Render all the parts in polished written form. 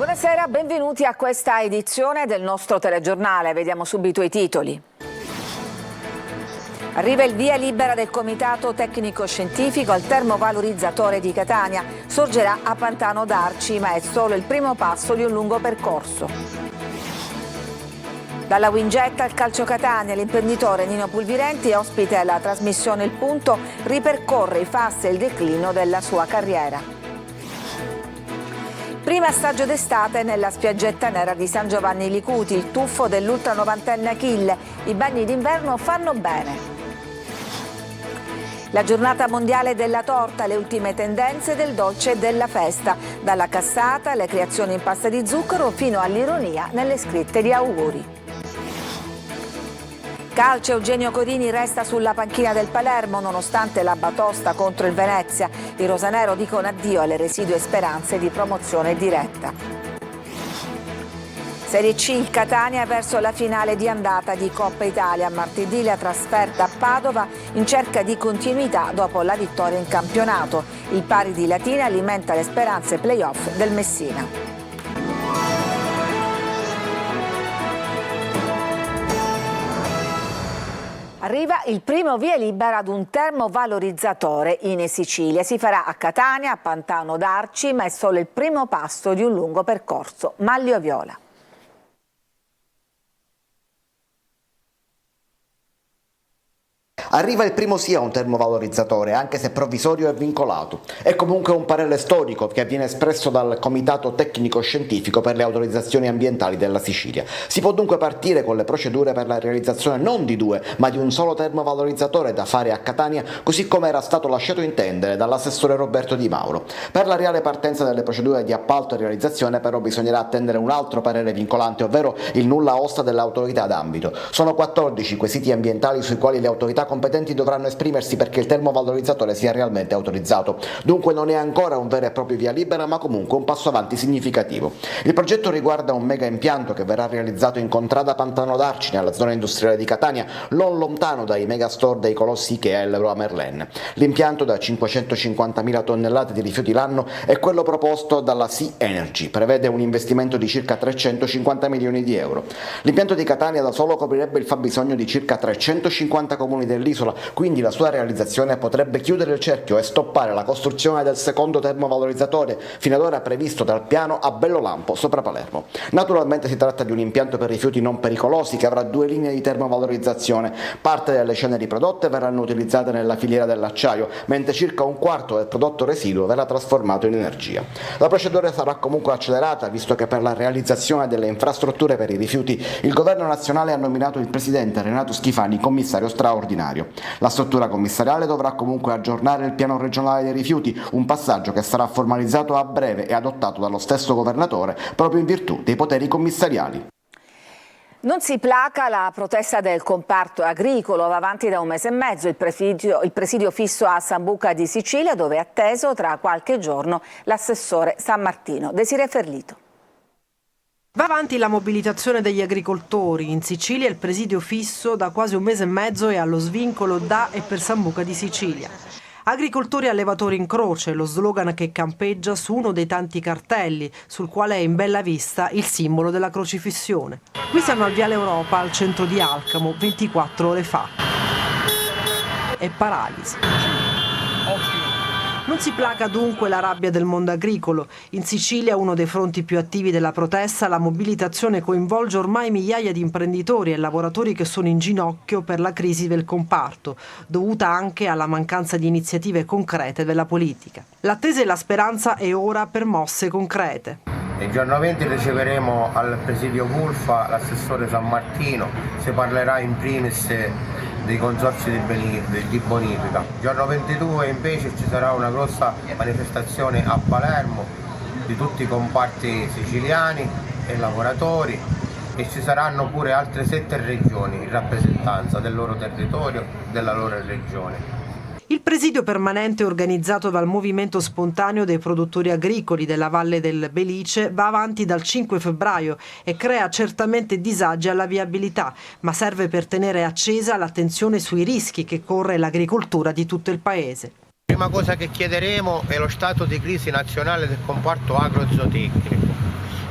Buonasera, benvenuti a questa edizione del nostro telegiornale. Vediamo subito i titoli. Arriva il via libera del Comitato Tecnico Scientifico al termovalorizzatore di Catania. Sorgerà a Pantano d'Arci, ma è solo il primo passo di un lungo percorso. Dalla Wingetta al Calcio Catania, l'imprenditore Nino Pulvirenti, ospite alla trasmissione Il Punto, ripercorre i fasti e il declino della sua carriera. Prima stagio d'estate nella spiaggetta nera di San Giovanni Licuti, il tuffo dell'ultra novantenne Achille. I bagni d'inverno fanno bene. La giornata mondiale della torta, le ultime tendenze del dolce e della festa, dalla cassata alle creazioni in pasta di zucchero fino all'ironia nelle scritte di auguri. Calcio, Eugenio Codini resta sulla panchina del Palermo nonostante la batosta contro il Venezia. I rosanero dicono addio alle residue speranze di promozione diretta. Serie C, il Catania verso la finale di andata di Coppa Italia. Martedì la trasferta a Padova in cerca di continuità dopo la vittoria in campionato. Il pari di Latina alimenta le speranze play-off del Messina. Arriva il primo via libera ad un termovalorizzatore in Sicilia. Si farà a Catania, a Pantano d'Arci, ma è solo il primo passo di un lungo percorso. Maglio Viola. Arriva il primo sì a un termovalorizzatore, anche se provvisorio e vincolato. È comunque un parere storico che viene espresso dal Comitato Tecnico Scientifico per le autorizzazioni ambientali della Sicilia. Si può dunque partire con le procedure per la realizzazione non di due, ma di un solo termovalorizzatore da fare a Catania, così come era stato lasciato intendere dall'assessore Roberto Di Mauro. Per la reale partenza delle procedure di appalto e realizzazione però bisognerà attendere un altro parere vincolante, ovvero il nulla osta dell'autorità d'ambito. Sono 14 quesiti ambientali sui quali le autorità competenti dovranno esprimersi perché il termovalorizzatore sia realmente autorizzato. Dunque non è ancora un vero e proprio via libera, ma comunque un passo avanti significativo. Il progetto riguarda un mega impianto che verrà realizzato in contrada Pantano d'Arci, nella zona industriale di Catania, non lontano dai megastore dei colossi Ikea e Leroy Merlin. L'impianto da 550.000 tonnellate di rifiuti l'anno è quello proposto dalla Sea Energy, prevede un investimento di circa 350 milioni di euro. L'impianto di Catania da solo coprirebbe il fabbisogno di circa 350 comuni dell'isola, quindi la sua realizzazione potrebbe chiudere il cerchio e stoppare la costruzione del secondo termovalorizzatore fino ad ora previsto dal piano a Bellolampo sopra Palermo. Naturalmente si tratta di un impianto per rifiuti non pericolosi che avrà due linee di termovalorizzazione. Parte delle ceneri prodotte verranno utilizzate nella filiera dell'acciaio, mentre circa un quarto del prodotto residuo verrà trasformato in energia. La procedura sarà comunque accelerata, visto che per la realizzazione delle infrastrutture per i rifiuti il governo nazionale ha nominato il presidente Renato Schifani commissario straordinario. La struttura commissariale dovrà comunque aggiornare il piano regionale dei rifiuti, un passaggio che sarà formalizzato a breve e adottato dallo stesso governatore proprio in virtù dei poteri commissariali. Non si placa la protesta del comparto agricolo, va avanti da un mese e mezzo il presidio fisso a Sambuca di Sicilia, dove è atteso tra qualche giorno l'assessore San Martino. Desiree Ferlito. Va avanti la mobilitazione degli agricoltori. In Sicilia il presidio fisso da quasi un mese e mezzo è allo svincolo da e per Sambuca di Sicilia. Agricoltori e allevatori in croce, lo slogan che campeggia su uno dei tanti cartelli, sul quale è in bella vista il simbolo della crocifissione. Qui siamo al Viale Europa, al centro di Alcamo, 24 ore fa. È paralisi. Non si placa dunque la rabbia del mondo agricolo. In Sicilia, uno dei fronti più attivi della protesta, la mobilitazione coinvolge ormai migliaia di imprenditori e lavoratori che sono in ginocchio per la crisi del comparto, dovuta anche alla mancanza di iniziative concrete della politica. L'attesa e la speranza è ora per mosse concrete. Il giorno 20 riceveremo al presidio Culfa l'assessore San Martino, si parlerà in primis dei consorzi di bonifica. Il giorno 22 invece ci sarà una grossa manifestazione a Palermo di tutti i comparti siciliani e lavoratori, e ci saranno pure altre 7 regioni in rappresentanza del loro territorio, della loro regione. Il presidio permanente organizzato dal Movimento Spontaneo dei Produttori Agricoli della Valle del Belice va avanti dal 5 febbraio e crea certamente disagi alla viabilità, ma serve per tenere accesa l'attenzione sui rischi che corre l'agricoltura di tutto il paese. La prima cosa che chiederemo è lo stato di crisi nazionale del comparto agrozootecnico.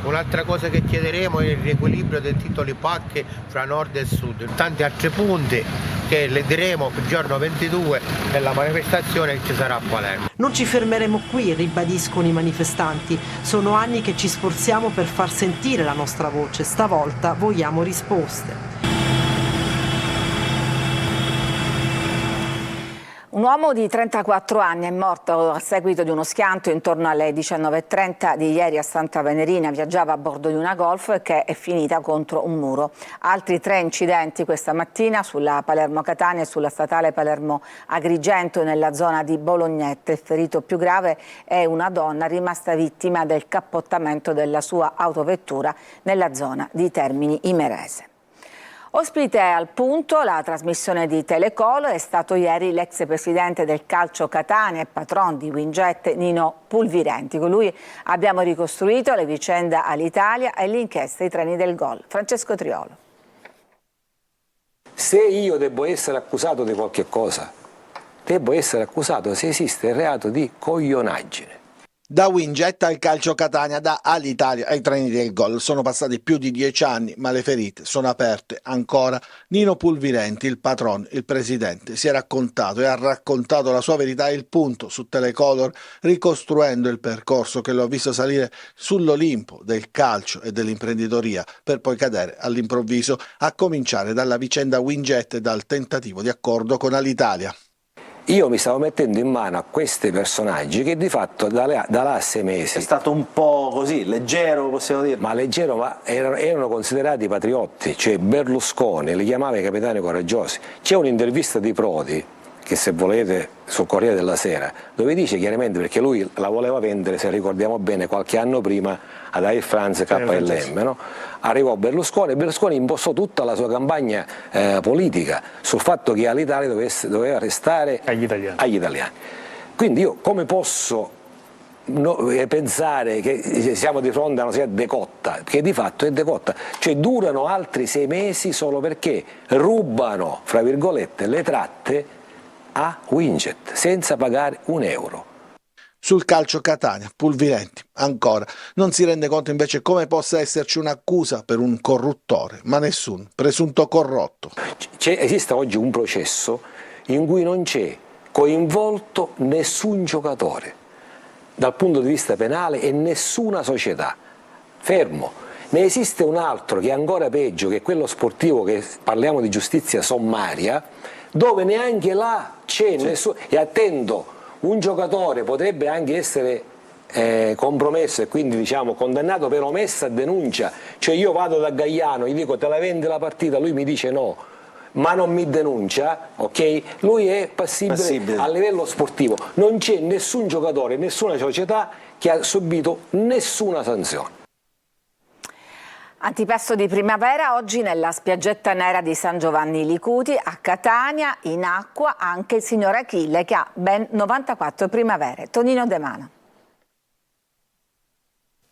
Un'altra cosa che chiederemo è il riequilibrio dei titoli pacche fra nord e sud, tanti altri punti che le diremo il giorno 22 della manifestazione che ci sarà a Palermo. Non ci fermeremo qui, ribadiscono i manifestanti. Sono anni che ci sforziamo per far sentire la nostra voce. Stavolta vogliamo risposte. Un uomo di 34 anni è morto a seguito di uno schianto intorno alle 19:30 di ieri a Santa Venerina. Viaggiava a bordo di una Golf che è finita contro un muro. Altri 3 incidenti questa mattina sulla Palermo-Catania e sulla statale Palermo-Agrigento nella zona di Bolognette. Il ferito più grave è una donna rimasta vittima del cappottamento della sua autovettura nella zona di Termini Imerese. Ospite al punto la trasmissione di Telecolor è stato ieri l'ex presidente del Calcio Catania e patron di Winjet Nino Pulvirenti. Con lui abbiamo ricostruito le vicende all'Italia e l'inchiesta ai treni del gol. Francesco Triolo. Se io devo essere accusato di qualche cosa, devo essere accusato se esiste il reato di coglionaggine. Da Winjet al Calcio Catania, da Alitalia ai treni del gol. Sono passati più di 10 anni, ma le ferite sono aperte ancora. Nino Pulvirenti, il patron, il presidente, si è raccontato e ha raccontato la sua verità e il punto su Telecolor, ricostruendo il percorso che lo ha visto salire sull'Olimpo del calcio e dell'imprenditoria, per poi cadere all'improvviso, a cominciare dalla vicenda Winjet e dal tentativo di accordo con Alitalia. Io mi stavo mettendo in mano a questi personaggi che di fatto da là a 6 mesi... È stato un po' così, leggero possiamo dire? Ma leggero, ma erano considerati patriotti, cioè Berlusconi li chiamava i capitani coraggiosi. C'è un'intervista di Prodi, che se volete sul Corriere della Sera, dove dice chiaramente, perché lui la voleva vendere, se ricordiamo bene, qualche anno prima ad Air France KLM, no? Arrivò Berlusconi e Berlusconi impostò tutta la sua campagna politica sul fatto che Alitalia doveva restare agli italiani. Quindi io come posso pensare che siamo di fronte a una società decotta, che di fatto è decotta, cioè durano altri 6 mesi solo perché rubano, fra virgolette, le tratte a Winjet senza pagare un euro. Sul Calcio Catania, Pulvirenti, ancora, non si rende conto invece come possa esserci un'accusa per un corruttore, ma nessun presunto corrotto. Esiste oggi un processo in cui non c'è coinvolto nessun giocatore dal punto di vista penale e nessuna società. Fermo. Ne esiste un altro che è ancora peggio, che è quello sportivo, che parliamo di giustizia sommaria, dove neanche là c'è nessuno. E attento, un giocatore potrebbe anche essere compromesso e quindi diciamo condannato per omessa denuncia, cioè io vado da Gaiano, gli dico te la vendi la partita, lui mi dice no, ma non mi denuncia, ok? Lui è passibile a livello sportivo. Non c'è nessun giocatore, nessuna società che ha subito nessuna sanzione. Antipasto di primavera oggi nella spiaggetta nera di San Giovanni Licuti a Catania, in acqua anche il signor Achille che ha ben 94 primavere. Tonino De Mano.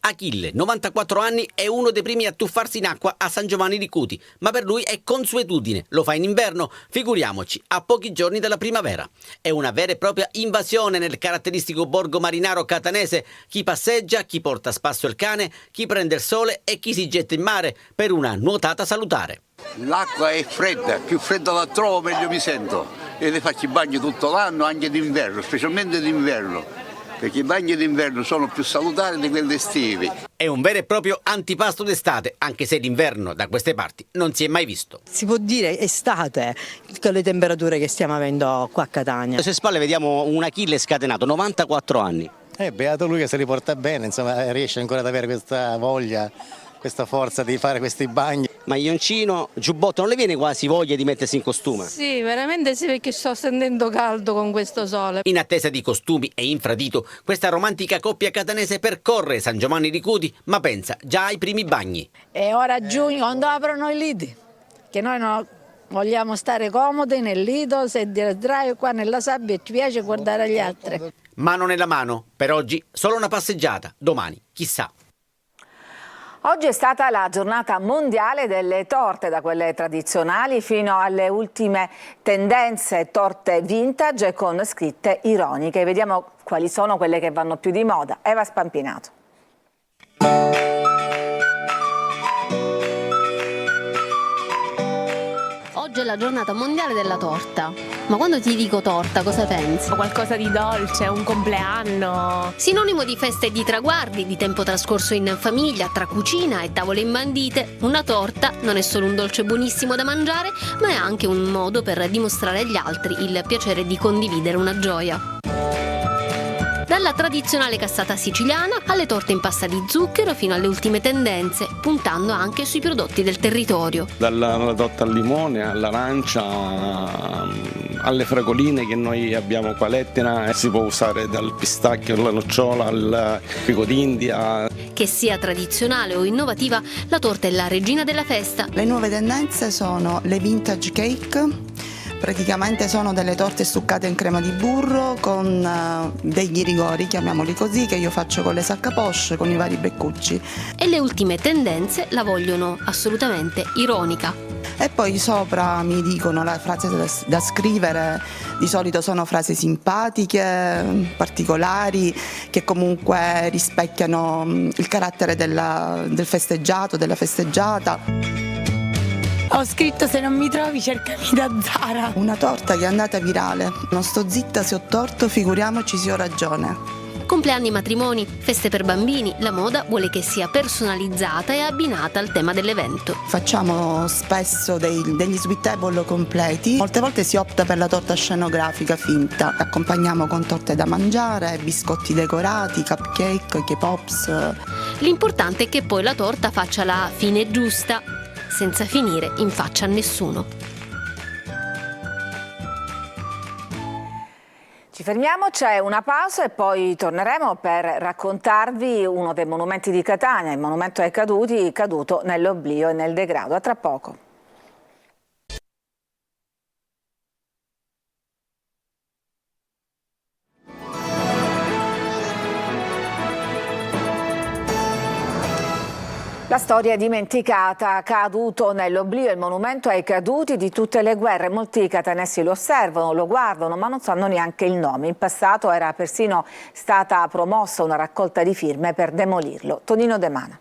Achille, 94 anni, è uno dei primi a tuffarsi in acqua a San Giovanni Licuti, ma per lui è consuetudine. Lo fa in inverno, figuriamoci, a pochi giorni dalla primavera. È una vera e propria invasione nel caratteristico borgo marinaro catanese. Chi passeggia, chi porta a spasso il cane, chi prende il sole e chi si getta in mare per una nuotata salutare. L'acqua è fredda, più fredda la trovo meglio mi sento e le faccio i bagni tutto l'anno, anche d'inverno, specialmente d'inverno. Perché i bagni d'inverno sono più salutari di quelli estivi. È un vero e proprio antipasto d'estate, anche se l'inverno da queste parti non si è mai visto. Si può dire estate con le temperature che stiamo avendo qua a Catania. Alle sue spalle vediamo un Achille scatenato, 94 anni. Beato lui che se li porta bene, insomma, riesce ancora ad avere questa voglia, questa forza di fare questi bagni. Maglioncino, giubbotto, non le viene quasi voglia di mettersi in costume? Sì, veramente sì, perché sto sentendo caldo con questo sole. In attesa di costumi e infradito, questa romantica coppia catanese percorre San Giovanni Licuti, ma pensa già ai primi bagni. E ora a giugno, quando aprono i lidi, che noi no, vogliamo stare comodi nel lido, sedere qua nella sabbia e ci piace guardare gli altri. Mano nella mano, per oggi solo una passeggiata, domani chissà. Oggi è stata la giornata mondiale delle torte, da quelle tradizionali fino alle ultime tendenze torte vintage con scritte ironiche. Vediamo quali sono quelle che vanno più di moda. Eva Spampinato. la giornata mondiale della torta. Ma quando ti dico torta, cosa pensi? Qualcosa di dolce, un compleanno. Sinonimo di feste e di traguardi, di tempo trascorso in famiglia, tra cucina e tavole imbandite, una torta non è solo un dolce buonissimo da mangiare, ma è anche un modo per dimostrare agli altri il piacere di condividere una gioia. Dalla tradizionale cassata siciliana alle torte in pasta di zucchero fino alle ultime tendenze, puntando anche sui prodotti del territorio. Dalla torta al limone, all'arancia, alle fragoline che noi abbiamo qua a Lettina, si può usare dal pistacchio alla nocciola al fico d'India. Che sia tradizionale o innovativa, la torta è la regina della festa. Le nuove tendenze sono le vintage cake. Praticamente sono delle torte stuccate in crema di burro con degli rigori, chiamiamoli così, che io faccio con le sacca poche, con i vari beccucci. E le ultime tendenze la vogliono assolutamente ironica. E poi sopra mi dicono la frase da scrivere, di solito sono frasi simpatiche, particolari, che comunque rispecchiano il carattere del festeggiato, della festeggiata. Ho scritto: se non mi trovi cercami da Zara. Una torta che è andata virale. Non sto zitta se ho torto, figuriamoci se ho ragione. Compleanni, matrimoni, feste per bambini, la moda vuole che sia personalizzata e abbinata al tema dell'evento. Facciamo spesso degli sweet table completi. Molte volte si opta per la torta scenografica finta. Accompagniamo con torte da mangiare, biscotti decorati, cupcake, K-pops. L'importante è che poi la torta faccia la fine giusta, senza finire in faccia a nessuno. Ci fermiamo, c'è una pausa e poi torneremo per raccontarvi uno dei monumenti di Catania, il monumento ai caduti, caduto nell'oblio e nel degrado. A tra poco. La storia dimenticata, caduto nell'oblio, il monumento ai caduti di tutte le guerre. Molti catanesi lo osservano, lo guardano, ma non sanno neanche il nome. In passato era persino stata promossa una raccolta di firme per demolirlo. Tonino De Mana.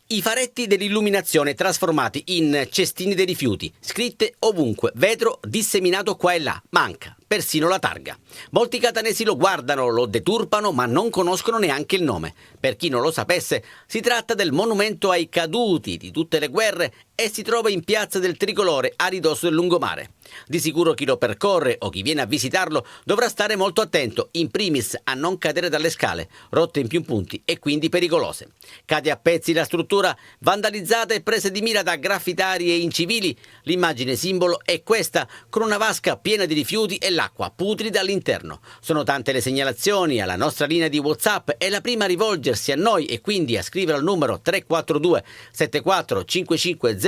I faretti dell'illuminazione trasformati in cestini dei rifiuti, scritte ovunque, vetro disseminato qua e là, manca persino la targa. Molti catanesi lo guardano, lo deturpano, ma non conoscono neanche il nome. Per chi non lo sapesse, si tratta del monumento ai caduti di tutte le guerre e si trova in Piazza del Tricolore a ridosso del lungomare. Di sicuro chi lo percorre o chi viene a visitarlo dovrà stare molto attento, in primis a non cadere dalle scale, rotte in più punti e quindi pericolose. Cade a pezzi la struttura, vandalizzata e presa di mira da graffitari e incivili. L'immagine simbolo è questa, con una vasca piena di rifiuti e l'acqua putrida all'interno. Sono tante le segnalazioni alla nostra linea di WhatsApp e la prima a rivolgersi a noi e quindi a scrivere al numero 342 74 55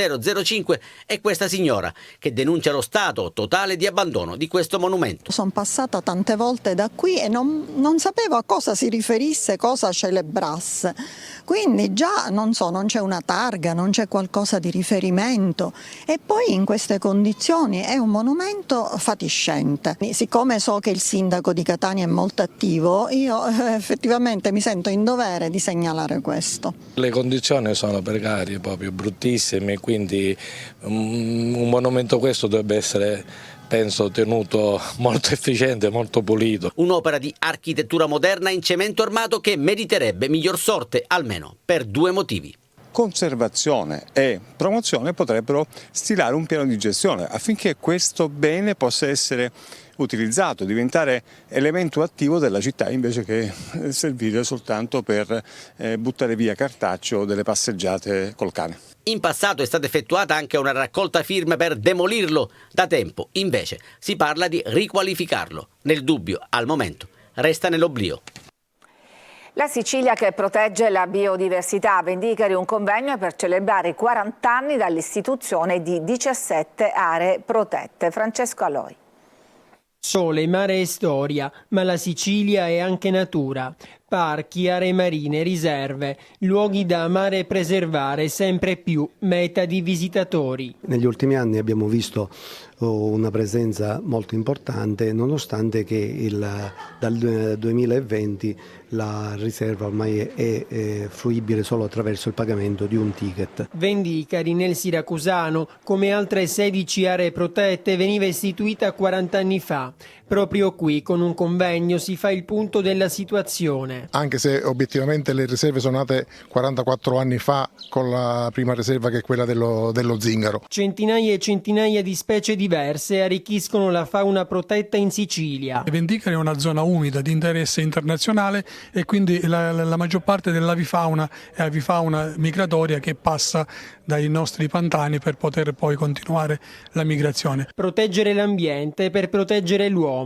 005 è questa signora che denuncia lo stato totale di abbandono di questo monumento. Sono passata tante volte da qui e non sapevo a cosa si riferisse, cosa celebrasse. Quindi già non c'è una targa, non c'è qualcosa di riferimento e poi in queste condizioni è un monumento fatiscente. Siccome so che il sindaco di Catania è molto attivo, io effettivamente mi sento in dovere di segnalare questo. Le condizioni sono precarie, proprio bruttissime, quindi un monumento questo dovrebbe essere, penso, tenuto molto efficiente, molto pulito. Un'opera di architettura moderna in cemento armato che meriterebbe miglior sorte, almeno per due motivi. Conservazione e promozione potrebbero stilare un piano di gestione affinché questo bene possa essere utilizzato, diventare elemento attivo della città invece che servire soltanto per buttare via cartaccio delle passeggiate col cane. In passato è stata effettuata anche una raccolta firme per demolirlo. Da tempo, invece, si parla di riqualificarlo. Nel dubbio, al momento, resta nell'oblio. La Sicilia che protegge la biodiversità a Vendicari un convegno per celebrare i 40 anni dall'istituzione di 17 aree protette. Francesco Aloi. Sole, mare e storia, ma la Sicilia è anche natura. Parchi, aree marine, riserve, luoghi da amare e preservare, sempre più meta di visitatori. Negli ultimi anni abbiamo visto una presenza molto importante, nonostante che dal 2020 la riserva ormai è fruibile solo attraverso il pagamento di un ticket. Vendicari nel Siracusano, come altre 16 aree protette, veniva istituita 40 anni fa. Proprio qui, con un convegno, si fa il punto della situazione. Anche se obiettivamente le riserve sono nate 44 anni fa, con la prima riserva che è quella dello zingaro. Centinaia e centinaia di specie diverse arricchiscono la fauna protetta in Sicilia. Vendicari è una zona umida di interesse internazionale e quindi la maggior parte dell'avifauna è avifauna migratoria che passa dai nostri pantani per poter poi continuare la migrazione. Proteggere l'ambiente per proteggere l'uomo.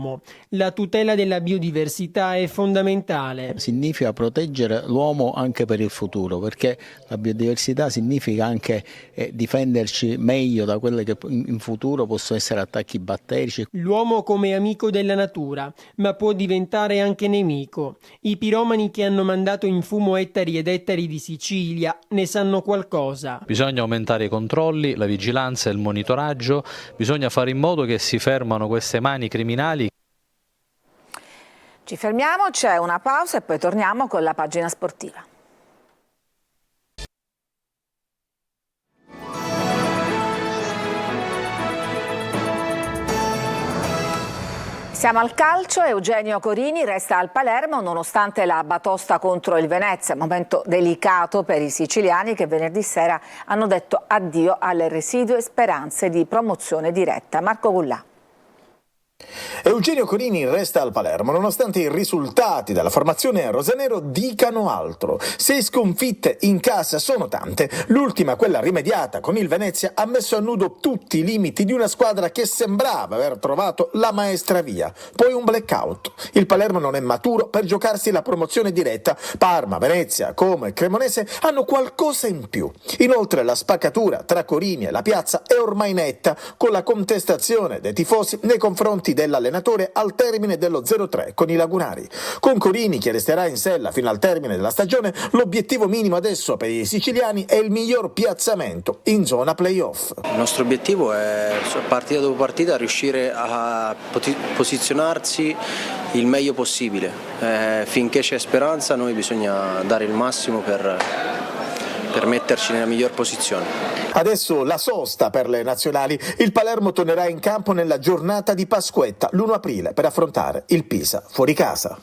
La tutela della biodiversità è fondamentale. Significa proteggere l'uomo anche per il futuro, perché la biodiversità significa anche difenderci meglio da quelle che in futuro possono essere attacchi batterici. L'uomo come amico della natura, ma può diventare anche nemico. I piromani che hanno mandato in fumo ettari ed ettari di Sicilia ne sanno qualcosa. Bisogna aumentare i controlli, la vigilanza e il monitoraggio, bisogna fare in modo che si fermano queste mani criminali. Ci fermiamo, c'è una pausa e poi torniamo con la pagina sportiva. Siamo al calcio, Eugenio Corini resta al Palermo nonostante la batosta contro il Venezia, momento delicato per i siciliani che venerdì sera hanno detto addio alle residue speranze di promozione diretta. Marco Gullà. Eugenio Corini resta al Palermo nonostante i risultati della formazione rosanero dicano altro. 6 sconfitte in casa sono tante, l'ultima, quella rimediata con il Venezia, ha messo a nudo tutti i limiti di una squadra che sembrava aver trovato la maestra via. Poi un blackout. Il Palermo non è maturo per giocarsi la promozione diretta. Parma, Venezia, Como e Cremonese hanno qualcosa in più. Inoltre la spaccatura tra Corini e la piazza è ormai netta, con la contestazione dei tifosi nei confronti dell'allenatore al termine dello 0-3 con i lagunari. Con Corini, che resterà in sella fino al termine della stagione, l'obiettivo minimo adesso per i siciliani è il miglior piazzamento in zona playoff. Il nostro obiettivo è, partita dopo partita, riuscire a posizionarsi il meglio possibile. Finché c'è speranza, noi bisogna dare il massimo per metterci nella miglior posizione. Adesso la sosta per le nazionali. Il Palermo tornerà in campo nella giornata di Pasquetta, l'1 aprile, per affrontare il Pisa fuori casa.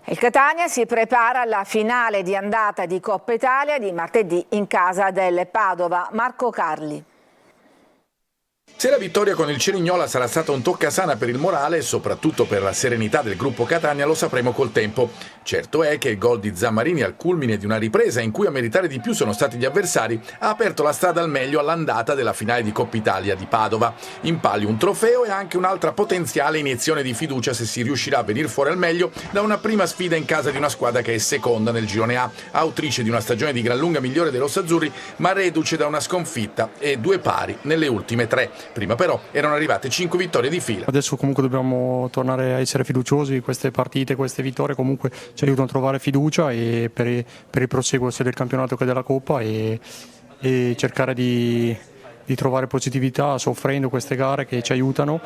Il Catania si prepara alla finale di andata di Coppa Italia di martedì in casa del Padova. Marco Carli. Se la vittoria con il Cerignola sarà stata un toccasana per il morale e soprattutto per la serenità del gruppo Catania lo sapremo col tempo. Certo è che il gol di Zammarini al culmine di una ripresa in cui a meritare di più sono stati gli avversari ha aperto la strada al meglio all'andata della finale di Coppa Italia di Padova. In palio un trofeo e anche un'altra potenziale iniezione di fiducia se si riuscirà a venire fuori al meglio da una prima sfida in casa di una squadra che è seconda nel girone A, autrice di una stagione di gran lunga migliore dei rossazzurri, ma reduce da una sconfitta e 2 pari nelle ultime 3. Prima però erano arrivate 5 vittorie di fila. Adesso comunque dobbiamo tornare a essere fiduciosi, queste partite, queste vittorie comunque ci aiutano a trovare fiducia e per il proseguo sia del campionato che della Coppa e cercare di trovare positività soffrendo queste gare che ci aiutano.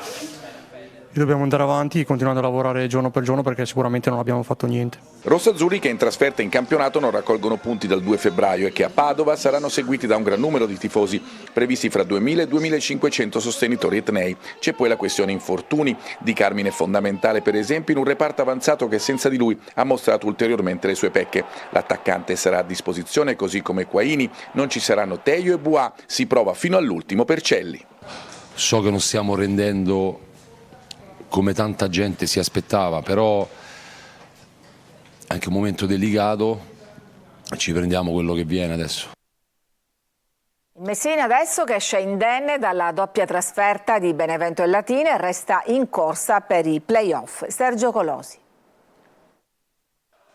E dobbiamo andare avanti continuando a lavorare giorno per giorno perché sicuramente non abbiamo fatto niente. Rossazzurri che in trasferta in campionato non raccolgono punti dal 2 febbraio e che a Padova saranno seguiti da un gran numero di tifosi, previsti fra 2.000 e 2.500 sostenitori etnei. C'è poi la questione infortuni. Di Carmine è fondamentale per esempio in un reparto avanzato che senza di lui ha mostrato ulteriormente le sue pecche. L'attaccante sarà a disposizione così come Quaini, non ci saranno Teio e Buà, si prova fino all'ultimo per Celli. So che non stiamo rendendo come tanta gente si aspettava, però anche un momento delicato, ci prendiamo quello che viene adesso. Il Messina adesso che esce indenne dalla doppia trasferta di Benevento e Latina e resta in corsa per i play-off. Sergio Colosi.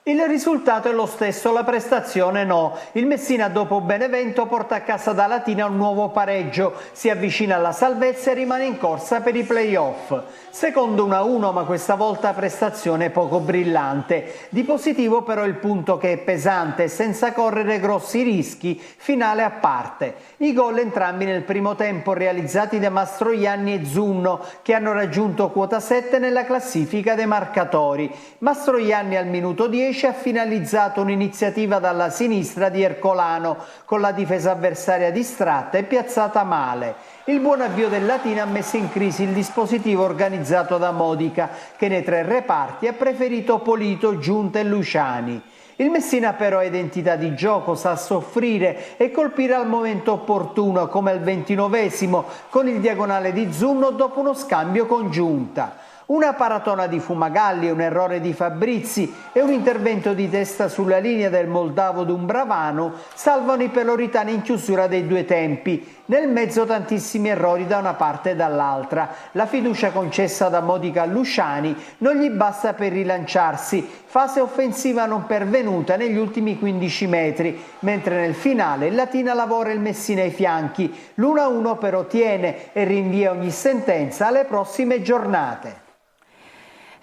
Il risultato è lo stesso, la prestazione no. Il Messina dopo Benevento porta a casa da Latina un nuovo pareggio, si avvicina alla salvezza e rimane in corsa per i play-off. Secondo 1-1, ma questa volta prestazione poco brillante. Di positivo però il punto che è pesante, senza correre grossi rischi, finale a parte. I gol entrambi nel primo tempo realizzati da Mastroianni e Zunno, che hanno raggiunto quota 7 nella classifica dei marcatori. Mastroianni al minuto 10 ha finalizzato un'iniziativa dalla sinistra di Ercolano, con la difesa avversaria distratta e piazzata male. Il buon avvio del Latina ha messo in crisi il dispositivo organizzato da Modica, che nei 3 reparti ha preferito Polito, Giunta e Luciani. Il Messina però ha identità di gioco, sa soffrire e colpire al momento opportuno, come al 29esimo, con il diagonale di Zunno dopo uno scambio con Giunta. Una paratona di Fumagalli, un errore di Fabrizi e un intervento di testa sulla linea del moldavo Dumbravano salvano i peloritani in chiusura dei 2 tempi. Nel mezzo tantissimi errori da una parte e dall'altra. La fiducia concessa da Modica a Luciani non gli basta per rilanciarsi, fase offensiva non pervenuta negli ultimi 15 metri, mentre nel finale il Latina lavora il Messina ai fianchi. L'1-1 però tiene e rinvia ogni sentenza alle prossime giornate.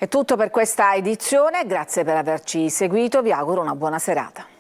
È tutto per questa edizione, grazie per averci seguito, vi auguro una buona serata.